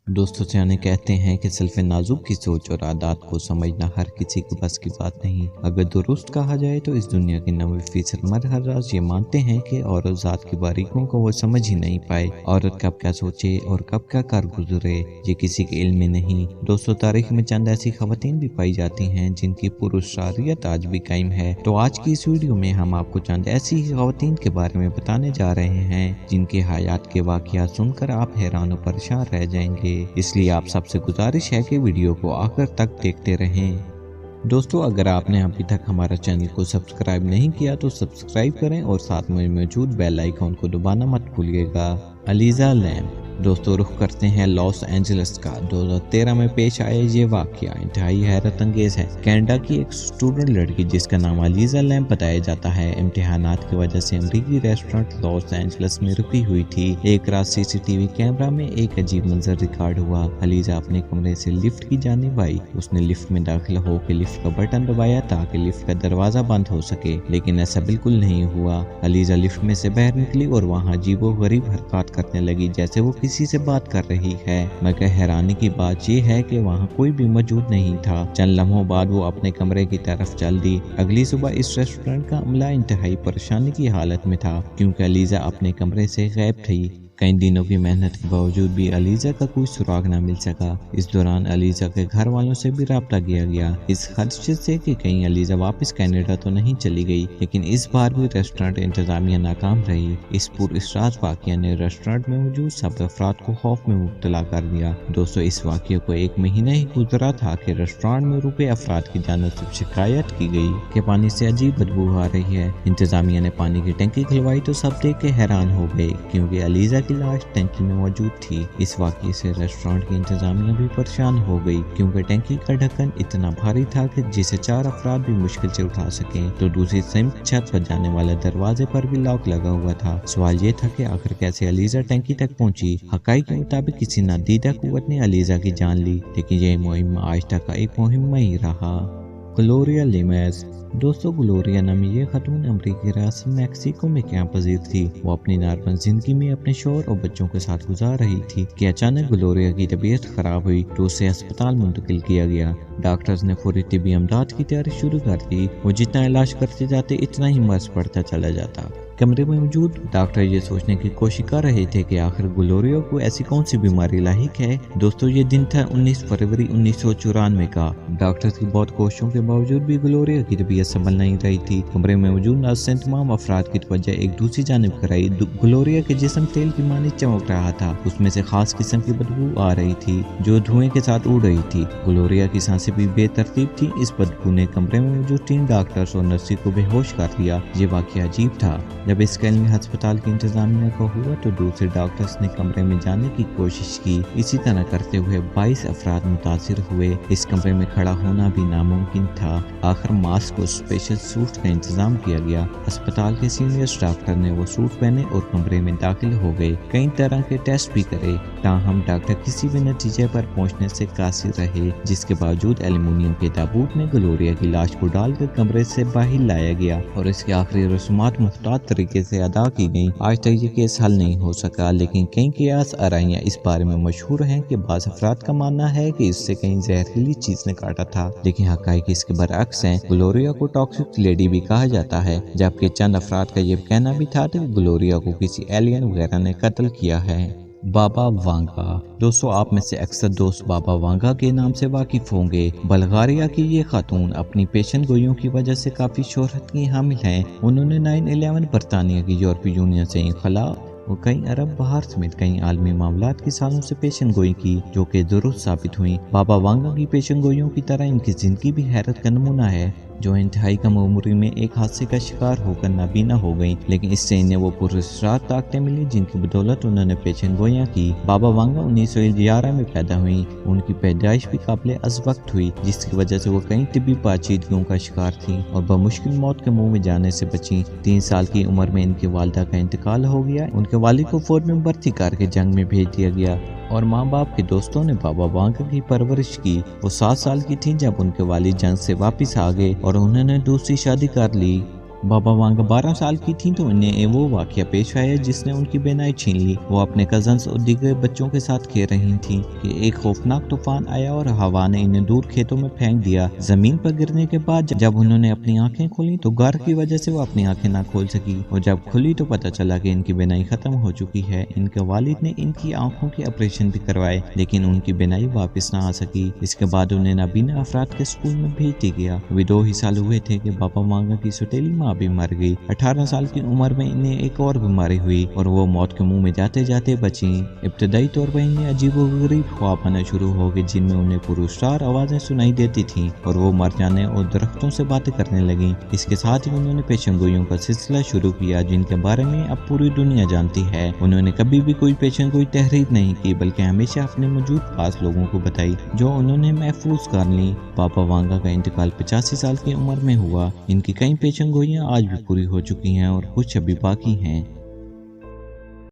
दोस्तों सियाने कहते हैं कि सल्फ नाजुक की सोच और आदत को समझना हर किसी के बस की बात नहीं। अगर दुरुस्त कहा जाए तो इस दुनिया के 90% मर्द हज़रात ये मानते हैं कि औरत ज़ात की बारीकियों को वो समझ ही नहीं पाए। औरत कब क्या सोचे और कब क्या कर गुजरे ये किसी के इल्म में नहीं। दोस्तों तारीख में चंद ऐसी खवातीन भी पाई जाती हैं जिनकी पुरुषारियत आज भी कायम है। तो आज की इस वीडियो में हम आपको चंद ऐसी खवातीन के बारे में बताने जा रहे हैं जिनके हयात के वाक़यात सुनकर आप हैरान और परेशान रह जाएंगे। इसलिए आप सबसे गुजारिश है कि वीडियो को आखिर तक देखते रहें। दोस्तों अगर आपने अभी तक हमारा चैनल को सब्सक्राइब नहीं किया तो सब्सक्राइब करें और साथ में मौजूद बेल आइकॉन को दबाना मत भूलिएगा। अलीजा लैम। दोस्तों रुख करते हैं लॉस एंजलिस का। 2013 में पेश आया ये वाक़या इंतहाई हैरत अंगेज है। कनाडा की एक स्टूडेंट लड़की जिसका नाम अलीजा लैम बताया जाता है इम्तिहानात की वजह से अमरीकी रेस्टोरेंट लॉस एंजलिस में रुकी हुई थी। एक रात सीसीटीवी कैमरा में एक अजीब मंजर रिकॉर्ड हुआ। अलीजा अपने कमरे से लिफ्ट की जानिब आई। उसने लिफ्ट में दाखिल होकर लिफ्ट का बटन दबाया ताकि लिफ्ट का दरवाजा बंद हो सके, लेकिन ऐसा बिल्कुल नहीं हुआ। अलीजा लिफ्ट में से बाहर निकली और वहाँ अजीबो गरीब हरकत करने लगी जैसे वो किसी से बात कर रही है। मगर हैरानी की बात यह है कि वहाँ कोई भी मौजूद नहीं था। चंद लम्हों बाद वो अपने कमरे की तरफ चल दी। अगली सुबह इस रेस्टोरेंट का अमला इंतहाई परेशानी की हालत में था क्योंकि अलीजा अपने कमरे से गायब थी। कई दिनों की मेहनत के बावजूद भी अलीजा का कोई सुराग न मिल सका। इस दौरान अलीजा के घर वालों से भी राब्ता किया गया इस खदशे से कि कहीं अलीजा वापस कनाडा तो नहीं चली गई, लेकिन इस बार भी रेस्टोरेंट इंतजामिया नाकाम रही। इस पुरअसरार वाक़या ने रेस्टोरेंट में मौजूद सब अफराद को खौफ में मुब्तला कर दिया। दोस्तों इस वाक़े को एक महीना ही गुजरा था कि रेस्टोरेंट में रुके अफराद की जानिब से शिकायत की गई कि पानी से अजीब बदबू आ रही है। इंतजामिया ने पानी की टंकी खुलवाई तो सब देख के हैरान हो गए क्योंकि अलीजा की लाश टंकी में मौजूद थी। इस वाक़ये से रेस्टोरेंट की इंतजामिया भी परेशान हो गई क्योंकि टंकी का ढक्कन इतना भारी था कि जिसे 4 अफराद भी मुश्किल से उठा सकें। तो दूसरी सिमत छत पर जाने वाले दरवाजे पर भी लॉक लगा हुआ था। सवाल ये था कि आखिर कैसे अलीजा टंकी तक पहुंची। हकाई के मुताबिक किसी नादीदा कुव्वत ने अलीजा की जान ली, लेकिन यह मुहिम आज तक का एक मुहिम ही रहा। ग्लोरिया लिमेज। दोस्तों ग्लोरिया नामी ये खातून अमरीकी रियासत मैक्सिको में क्या पजीर थी। वो अपनी नॉर्मल जिंदगी में अपने शौहर और बच्चों के साथ गुजार रही थी कि अचानक ग्लोरिया की तबीयत खराब हुई तो उसे अस्पताल मुंतकिल किया गया। डॉक्टर्स ने फौरी तिब्बी इमदाद की तैयारी शुरू कर दी। वो जितना इलाज करते जाते इतना ही मर्ज पड़ता चला जाता। कमरे में मौजूद डॉक्टर ये सोचने की कोशिश कर रहे थे कि आखिर ग्लोरिया को ऐसी कौन सी बीमारी लाहिक है। दोस्तों ये दिन था 19 फरवरी 1994 का। डॉक्टर्स की बहुत कोशिशों के बावजूद भी ग्लोरिया की तबीयत संभल नहीं रही थी। कमरे में मौजूद नर्स ने तमाम अफराद की तवज्जो एक दूसरी जानिब कराई। ग्लोरिया के जिस्म तेल की मानी चमक रहा था। उसमें से खास किस्म की बदबू आ रही थी जो धुएं के साथ उड़ रही थी। ग्लोरिया की सांसें भी बेतरतीब थी। इस बदबू ने कमरे में मौजूद 3 डॉक्टर्स और नर्सी को बेहोश कर दिया। ये वाक़या अजीब था। जब इसका इल्म अस्पताल की इंतजामिया को हुआ तो दूसरे डॉक्टर्स ने कमरे में जाने की कोशिश की। इसी तरह करते हुए 22 अफराद मुतासिर हुए। इस कमरे में खड़ा होना भी नामुमकिन था। आखिर मास्क और स्पेशल सूट का इंतजाम किया गया। अस्पताल के सीनियर डॉक्टर ने वो सूट पहने और कमरे में दाखिल हो गए। कई तरह के टेस्ट भी करे, ताहम डॉक्टर किसी भी नतीजे पर पहुंचने से कासिर रहे, जिसके बावजूद एल्युमिनियम के ताबूत में ग्लोरिया की लाश को डालकर कमरे से बाहर लाया गया और इसके आखिरी रस्मात मुख्तलिफ तरीके से अदा की गई। आज तक ये केस हल नहीं हो सका, लेकिन कई कियास आराइयां इस बारे में मशहूर हैं कि बाज़ अफराद का मानना है कि इससे कहीं जहरीली चीज ने काटा था, लेकिन हकाइक इसके बरअक्स हैं। ग्लोरिया को टॉक्सिक लेडी भी कहा जाता है, जबकि चंद अफराद का ये कहना भी था कि ग्लोरिया को किसी एलियन वगैरह ने कत्ल किया है। बाबा वांगा। दोस्तों आप में से अक्सर दोस्त बाबा वांगा के नाम से वाकिफ होंगे। बल्गारिया की ये खातून अपनी पेशन गोइयों की वजह से काफी शोहरत की हामिल हैं। उन्होंने 9/11 बरतानिया की यूरोपीय यूनियन से इंखला और कई अरब बहार समेत कई आलमी मामलात की सालों से पेशन गोई की जो कि दुरुस्त साबित हुई। बाबा वांगा की पेशन गोइयों की तरह इनकी जिंदगी भी हैरत का नमूना है, जो इंतहाई कम उम्र में एक हादसे का शिकार होकर नाबीना हो गई, लेकिन इससे इन्हें वो पुरस्कार ताकतें मिली जिनकी बदौलत उन्होंने पेशन गोइयाँ की। बाबा वांगा 1911 में पैदा हुई। उनकी पैदाइश भी काबिल अज़ वक्त हुई, जिसकी वजह से वो कई तिब्बी पेचीदगियों का शिकार थी और बमुश्किल मौत के मुंह में जाने से बची। 3 साल की उम्र में इनके वालिदा का इंतकाल हो गया। उनके वालिद को फौज में भर्ती करके जंग में भेज दिया गया और माँ बाप के दोस्तों ने बाबा वांगा की परवरिश की। वो 7 साल की थी जब उनके वालिद जंग से वापस आ गए और उन्होंने दूसरी शादी कर ली। बाबा वांगा 12 साल की थी तो उन्हें वो वाकया पेश आया जिसने उनकी बेनाई छीन ली। वो अपने कजन्स और दीगर बच्चों के साथ खेल रही थी कि एक खौफनाक तूफान आया और हवा ने इन्हें दूर खेतों में फेंक दिया। जमीन पर गिरने के बाद जब उन्होंने अपनी आंखें खोली तो गार की वजह से वो अपनी आंखें ना खोल सकी, और जब खुली तो पता चला कि इनकी बेनाई खत्म हो चुकी है। इनके वालिद ने इनकी आंखों के ऑपरेशन भी करवाए लेकिन उनकी बेनाई वापस ना आ सकी। इसके बाद उन्हें नाबीना अफराद के स्कूल में भेज दिया गया। वे 2 ही साल हुए थे कि बाबा वांगा की सौतेली माँ भी मर गई। 18 साल की उम्र में इन्हें एक और बीमारी हुई और वो मौत के मुंह में जाते जाते बची। इब्तदाई तौर पर इन्हें अजीबोगरीब ख्वाब आना शुरू हो गए जिनमें उन्हें पुरस्कार आवाजें सुनाई देती थीं और वो मर जाने और दरख्तों से बातें करने लगी। इसके साथ ही उन्होंने पेशेंगोइयों का सिलसिला शुरू किया जिनके बारे में अब पूरी दुनिया जानती है। उन्होंने कभी भी कोई पेशेंगोई तहरीर नहीं की बल्कि हमेशा अपने मौजूद खास लोगों को बताई जो उन्होंने महफूज कर ली। बाबा वांगा का इंतकाल 85 साल की उम्र में हुआ। इनकी कई पेशेंगोइयां आज भी पूरी हो चुकी हैं और कुछ अभी बाकी हैं।